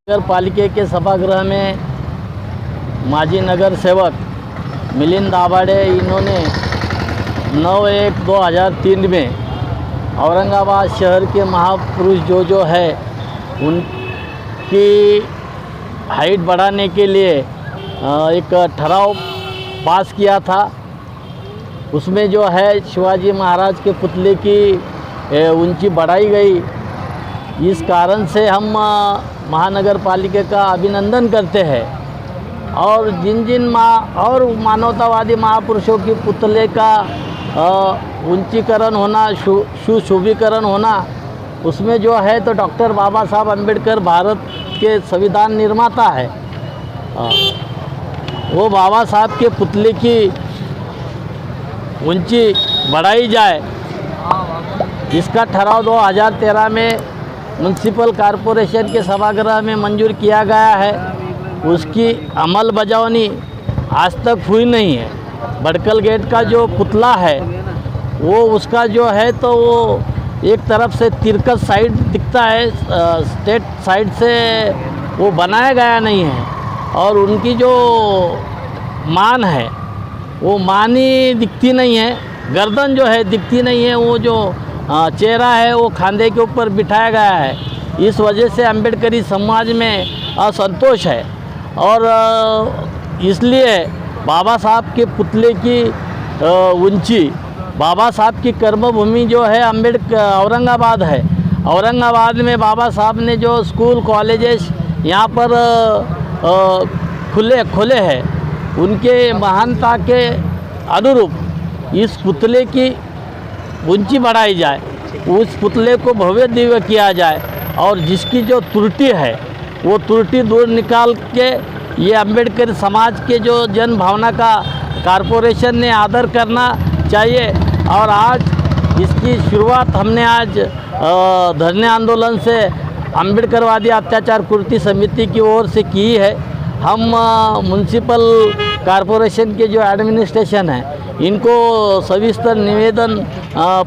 नगर पालिका के सभागृह में माजी नगर सेवक मिलिंद दाभाडे इन्होंने 9/1/2003 में औरंगाबाद शहर के महापुरुष जो है उनकी हाइट बढ़ाने के लिए एक ठराव पास किया था। उसमें जो है शिवाजी महाराज के पुतले की ऊंची बढ़ाई गई। इस कारण से हम महानगर पालिका का अभिनंदन करते हैं और जिन और मानवतावादी महापुरुषों के पुतले का ऊंचीकरण होना, सुशोभीकरण होना, उसमें जो है तो डॉक्टर बाबा साहब अम्बेडकर भारत के संविधान निर्माता है। वो बाबा साहब के पुतले की ऊंची बढ़ाई जाए, इसका ठराव 2013 में म्यूनसिपल कॉरपोरेशन के सभागृह में मंजूर किया गया है। उसकी अमल बजावनी आज तक हुई नहीं है। भड़कल गेट का जो पुतला है वो उसका जो है तो वो एक तरफ से तिरकस साइड दिखता है, स्टेट साइड से वो बनाया गया नहीं है और उनकी जो मान है वो मान ही दिखती नहीं है। गर्दन जो है दिखती नहीं है, वो जो चेहरा है वो खांधे के ऊपर बिठाया गया है। इस वजह से अम्बेडकरी समाज में असंतोष है और इसलिए बाबा साहब के पुतले की ऊंची, बाबा साहब की कर्मभूमि जो है औरंगाबाद है। औरंगाबाद में बाबा साहब ने जो स्कूल कॉलेजेस यहाँ पर खुले हैं, उनके महानता के अनुरूप इस पुतले की ऊंची बढ़ाई जाए, उस पुतले को भव्य दिव्य किया जाए और जिसकी जो त्रुटि है वो त्रुटि दूर निकाल के ये अम्बेडकर समाज के जो जन भावना का कॉरपोरेशन ने आदर करना चाहिए। और आज इसकी शुरुआत हमने आज धरने आंदोलन से अम्बेडकरवादी अत्याचार पूर्ति समिति की ओर से की है। हम म्यूनसिपल कॉरपोरेशन के जो एडमिनिस्ट्रेशन है इनको सविस्तर निवेदन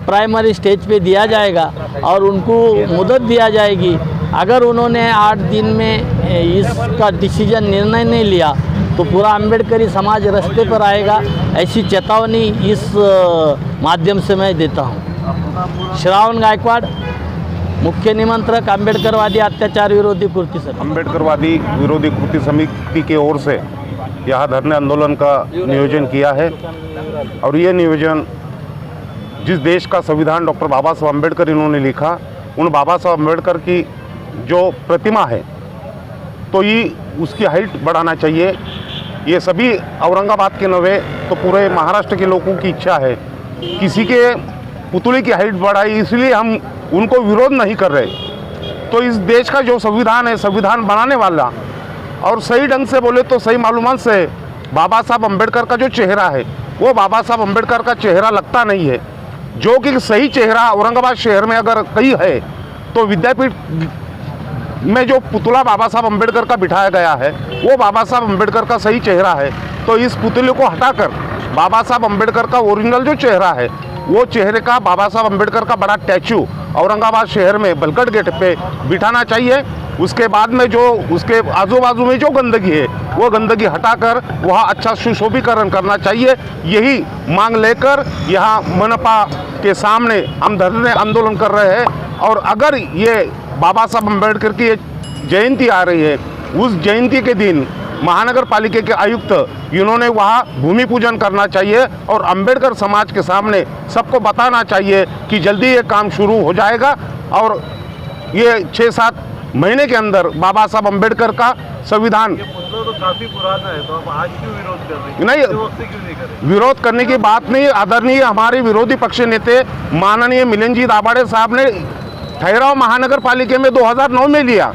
प्राइमरी स्टेज पे दिया जाएगा और उनको मुदत दिया जाएगी। अगर उन्होंने 8 दिन में इसका डिसीजन निर्णय नहीं लिया तो पूरा अम्बेडकरी समाज रास्ते पर आएगा, ऐसी चेतावनी इस माध्यम से मैं देता हूँ। श्रावण गायकवाड़, मुख्य निमंत्रक अम्बेडकरवादी अत्याचार विरोधी कृति समिति। अम्बेडकरवादी विरोधी कृति समिति की ओर से यहाँ धरने आंदोलन का नियोजन किया है और ये नियोजन जिस देश का संविधान डॉक्टर बाबा साहब अम्बेडकर इन्होंने लिखा, उन बाबा साहब अम्बेडकर की जो प्रतिमा है तो ये उसकी हाइट बढ़ाना चाहिए। ये सभी औरंगाबाद के नवे तो पूरे महाराष्ट्र के लोगों की इच्छा है किसी के पुतले की हाइट बढ़ाई, इसलिए हम उनको विरोध नहीं कर रहे। तो इस देश का जो संविधान है, संविधान बनाने वाला और सही ढंग से बोले तो सही मालूमात से बाबा साहब अम्बेडकर का जो चेहरा है वो बाबा साहब अम्बेडकर का चेहरा लगता नहीं है। जो कि सही चेहरा औरंगाबाद शहर में अगर कहीं है तो विद्यापीठ में जो पुतला बाबा साहब अम्बेडकर का बिठाया गया है वो बाबा साहब अम्बेडकर का सही चेहरा है। तो इस पुतले को हटाकर बाबा साहब अम्बेडकर का ओरिजिनल जो चेहरा है वो चेहरे का बाबा साहब अम्बेडकर का बड़ा स्टैचू औरंगाबाद शहर में बलकट गेट पे बिठाना चाहिए। उसके बाद में जो उसके आजू बाजू में जो गंदगी है वो गंदगी हटाकर वहाँ अच्छा सुशोभीकरण करना चाहिए। यही मांग लेकर यहाँ मनपा के सामने हम धरने आंदोलन कर रहे हैं। और अगर ये बाबा साहब अम्बेडकर की जयंती आ रही है, उस जयंती के दिन महानगर पालिका के आयुक्त इन्होंने वहाँ भूमि पूजन करना चाहिए और अम्बेडकर समाज के सामने सबको बताना चाहिए कि जल्दी ये काम शुरू हो जाएगा और ये 6-7 महीने के अंदर बाबा साहब अम्बेडकर का संविधान। तो काफी पुराना है, तो आप आज क्यों विरोध कर रहे हैं? नहीं, क्यों नहीं कर रहे? विरोध करने की बात नहीं। आदरणीय हमारे विरोधी पक्ष नेता माननीय मिलिंद जी दाभाडे साहब ने ठहराव महानगर पालिका में 2009 में लिया,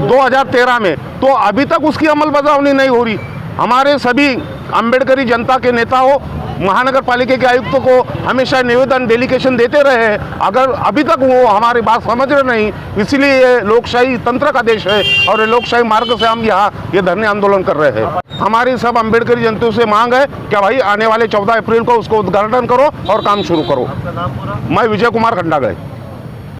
2013 में, तो अभी तक उसकी अमल बजावनी नहीं हो रही। हमारे सभी अम्बेडकरी जनता के नेताओं महानगर पालिका के आयुक्तों को हमेशा निवेदन डेलीगेशन देते रहे हैं, अगर अभी तक वो हमारी बात समझ रहे नहीं, इसलिए ये लोकशाही तंत्र का देश है और ये लोकशाही मार्ग से हम यहाँ ये धरने आंदोलन कर रहे हैं। हमारी सब अम्बेडकरी जनता से मांग है कि भाई आने वाले 14 अप्रैल को उसको उद्घाटन करो और काम शुरू करो। आपका नाम पूरा? मैं विजय कुमार खंडागढ़।